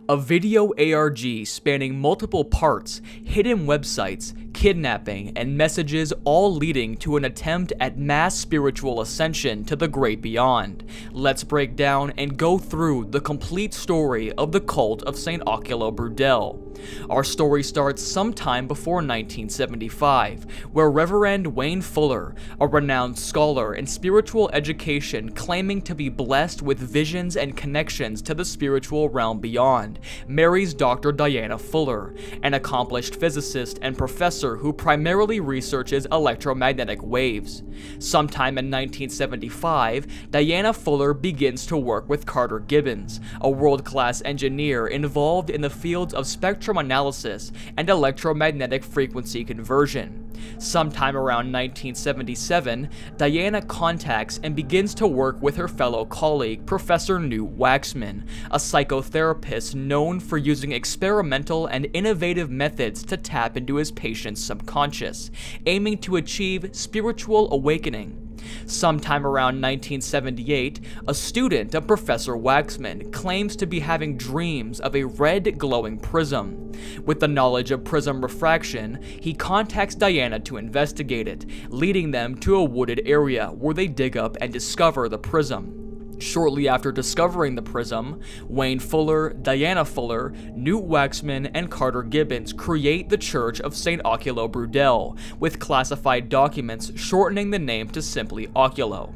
A video ARG spanning multiple parts, hidden websites, kidnapping, and messages, all leading to an attempt at mass spiritual ascension to the great beyond. Let's break down and go through the complete story of the cult of St. Oculo Brudel. Our story starts sometime before 1975, where Reverend Wayne Fuller, a renowned scholar in spiritual education claiming to be blessed with visions and connections to the spiritual realm beyond, marries Dr. Diana Fuller, an accomplished physicist and professor who primarily researches electromagnetic waves. Sometime in 1975, Diana Fuller begins to work with Carter Gibbons, a world-class engineer involved in the fields of spectrum analysis and electromagnetic frequency conversion. Sometime around 1977, Diana contacts and begins to work with her fellow colleague, Professor Newt Waxman, a psychotherapist known for using experimental and innovative methods to tap into his patient's subconscious, aiming to achieve spiritual awakening. Sometime around 1978, a student of Professor Waxman claims to be having dreams of a red glowing prism. With the knowledge of prism refraction, he contacts Diana to investigate it, leading them to a wooded area where they dig up and discover the prism. Shortly after discovering the prism, Wayne Fuller, Diana Fuller, Newt Waxman, and Carter Gibbons create the Church of St. Oculo Brudel, with classified documents shortening the name to simply Oculo.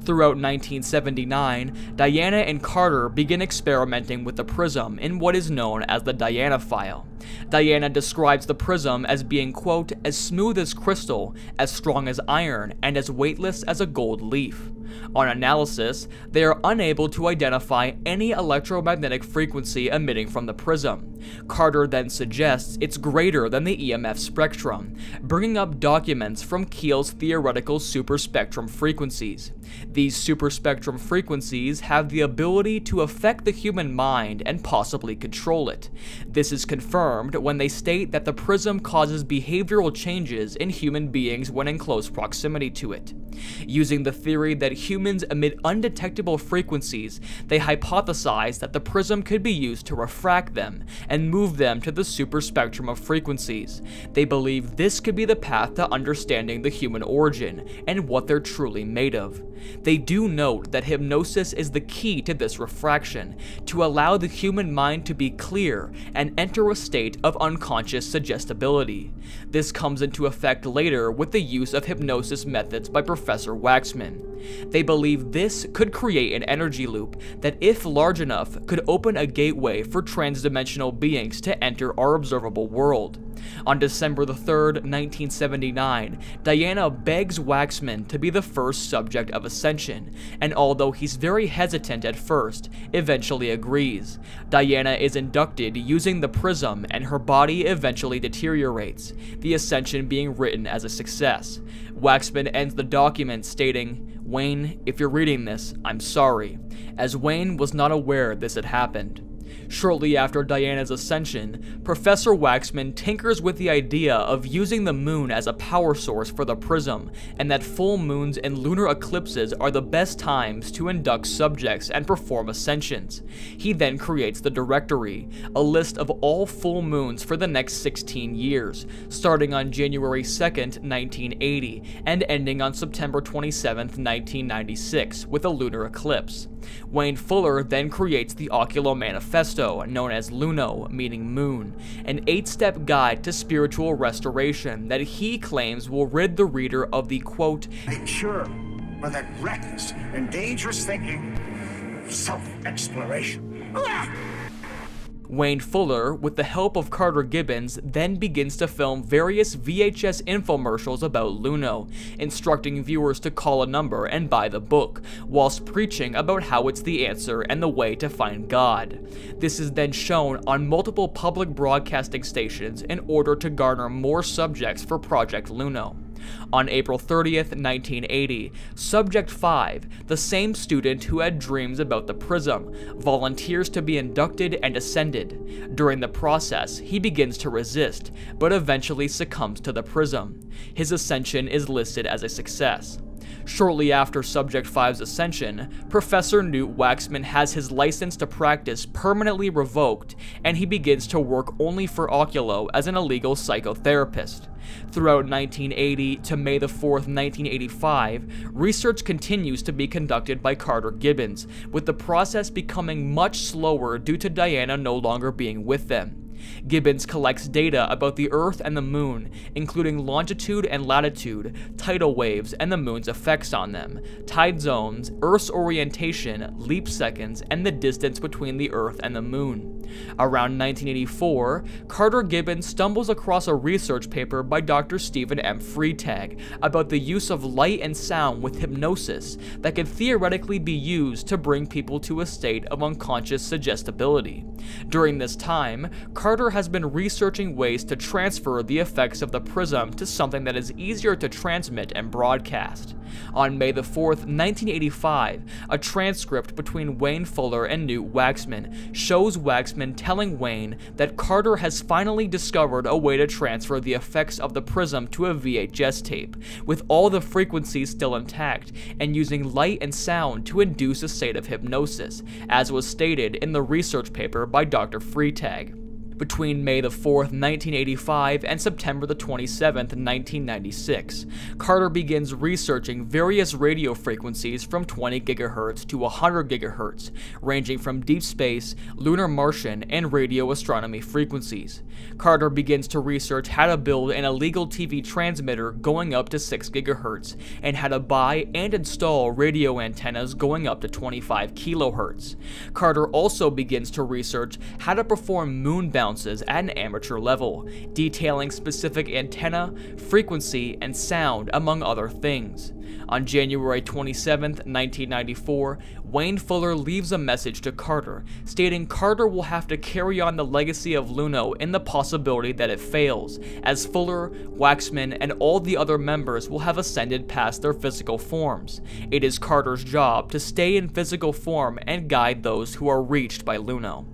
Throughout 1979, Diana and Carter begin experimenting with the prism in what is known as the Diana file. Diana describes the prism as being, quote, as smooth as crystal, as strong as iron, and as weightless as a gold leaf. On analysis, they are unable to identify any electromagnetic frequency emitting from the prism. Carter then suggests it's greater than the EMF spectrum, bringing up documents from Keel's theoretical superspectrum frequencies. These superspectrum frequencies have the ability to affect the human mind and possibly control it. This is confirmed when they state that the prism causes behavioral changes in human beings when in close proximity to it. Using the theory that humans emit undetectable frequencies, they hypothesize that the prism could be used to refract them and move them to the superspectrum of frequencies. They believe this could be the path to understanding the human origin and what they're truly made of. They do note that hypnosis is the key to this refraction, to allow the human mind to be clear and enter a state of unconscious suggestibility. This comes into effect later with the use of hypnosis methods by Professor Waxman. They believe this could create an energy loop that, if large enough, could open a gateway for transdimensional beings to enter our observable world. On December 3rd, 1979, Diana begs Waxman to be the first subject of ascension, and although he's very hesitant at first, eventually agrees. Diana is inducted using the prism, and her body eventually deteriorates, the ascension being written as a success. Waxman ends the document stating, "Wayne, if you're reading this, I'm sorry," as Wayne was not aware this had happened. Shortly after Diana's ascension, Professor Waxman tinkers with the idea of using the moon as a power source for the prism, and that full moons and lunar eclipses are the best times to induct subjects and perform ascensions. He then creates the directory, a list of all full moons for the next 16 years, starting on January 2nd, 1980, and ending on September 27th, 1996, with a lunar eclipse. Wayne Fuller then creates the Oculo Manifesto, known as Luno, meaning moon, an 8-step guide to spiritual restoration that he claims will rid the reader of the, quote, "Sure, but that reckless and dangerous thinking, self-exploration." Wayne Fuller, with the help of Carter Gibbons, then begins to film various VHS infomercials about Luno, instructing viewers to call a number and buy the book, whilst preaching about how it's the answer and the way to find God. This is then shown on multiple public broadcasting stations in order to garner more subjects for Project Luno. On April 30th, 1980, Subject 5, the same student who had dreams about the prism, volunteers to be inducted and ascended. During the process, he begins to resist, but eventually succumbs to the prism. His ascension is listed as a success. Shortly after Subject 5's ascension, Professor Newt Waxman has his license to practice permanently revoked, and he begins to work only for Oculo as an illegal psychotherapist. Throughout 1980 to May the 4th, 1985, research continues to be conducted by Carter Gibbons, with the process becoming much slower due to Diana no longer being with them. Gibbons collects data about the Earth and the Moon, including longitude and latitude, tidal waves and the Moon's effects on them, tide zones, Earth's orientation, leap seconds, and the distance between the Earth and the Moon. Around 1984, Carter Gibbons stumbles across a research paper by Dr. Stephen M. Freitag about the use of light and sound with hypnosis that could theoretically be used to bring people to a state of unconscious suggestibility. During this time, Carter has been researching ways to transfer the effects of the prism to something that is easier to transmit and broadcast. On May the 4th, 1985, a transcript between Wayne Fuller and Newt Waxman shows Waxman telling Wayne that Carter has finally discovered a way to transfer the effects of the prism to a VHS tape, with all the frequencies still intact, and using light and sound to induce a state of hypnosis, as was stated in the research paper by Dr. Freitag. Between May the 4th, 1985 and September the 27th, 1996, Carter begins researching various radio frequencies from 20 GHz to 100 GHz, ranging from deep space, lunar Martian, and radio astronomy frequencies. Carter begins to research how to build an illegal TV transmitter going up to 6 GHz, and how to buy and install radio antennas going up to 25 kHz. Carter also begins to research how to perform moon bounces at an amateur level, detailing specific antenna, frequency, and sound, among other things. On January 27, 1994, Wayne Fuller leaves a message to Carter, stating Carter will have to carry on the legacy of Luno in the possibility that it fails, as Fuller, Waxman, and all the other members will have ascended past their physical forms. It is Carter's job to stay in physical form and guide those who are reached by Luno.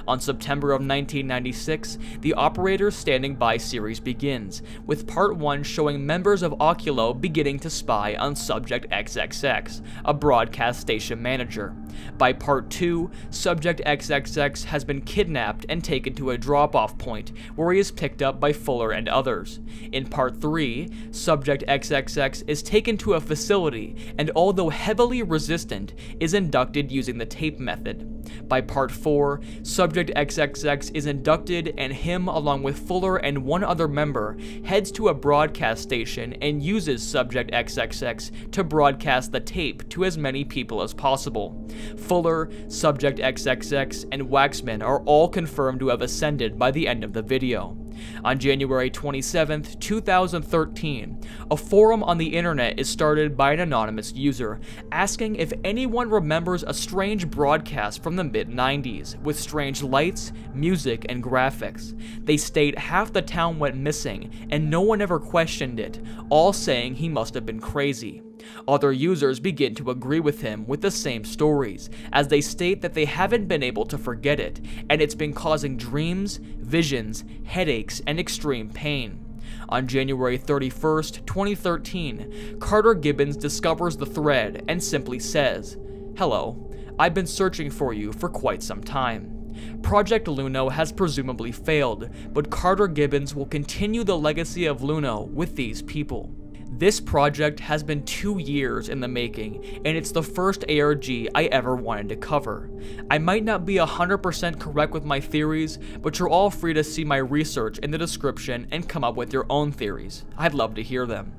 On September of 1996, the Operator Standing By series begins, with Part 1 showing members of Oculo beginning to spy on Subject XXX, a broadcast station manager. By Part 2, Subject XXX has been kidnapped and taken to a drop-off point, where he is picked up by Fuller and others. In Part 3, Subject XXX is taken to a facility, and although heavily resistant, is inducted using the tape method. By Part 4, Subject XXX is inducted, and him, along with Fuller and one other member, heads to a broadcast station and uses Subject XXX to broadcast the tape to as many people as possible. Fuller, Subject XXX, and Waxman are all confirmed to have ascended by the end of the video. On January 27, 2013, a forum on the internet is started by an anonymous user, asking if anyone remembers a strange broadcast from the mid-90s, with strange lights, music, and graphics. They state half the town went missing, and no one ever questioned it, all saying he must have been crazy. Other users begin to agree with him with the same stories, as they state that they haven't been able to forget it, and it's been causing dreams, visions, headaches, and extreme pain. On January 31st, 2013, Carter Gibbons discovers the thread and simply says, "Hello, I've been searching for you for quite some time." Project Luno has presumably failed, but Carter Gibbons will continue the legacy of Luno with these people. This project has been 2 years in the making, and it's the first ARG I ever wanted to cover. I might not be 100% correct with my theories, but you're all free to see my research in the description and come up with your own theories. I'd love to hear them.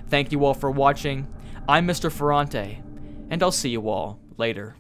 Thank you all for watching. I'm Mr. Ferrante, and I'll see you all later.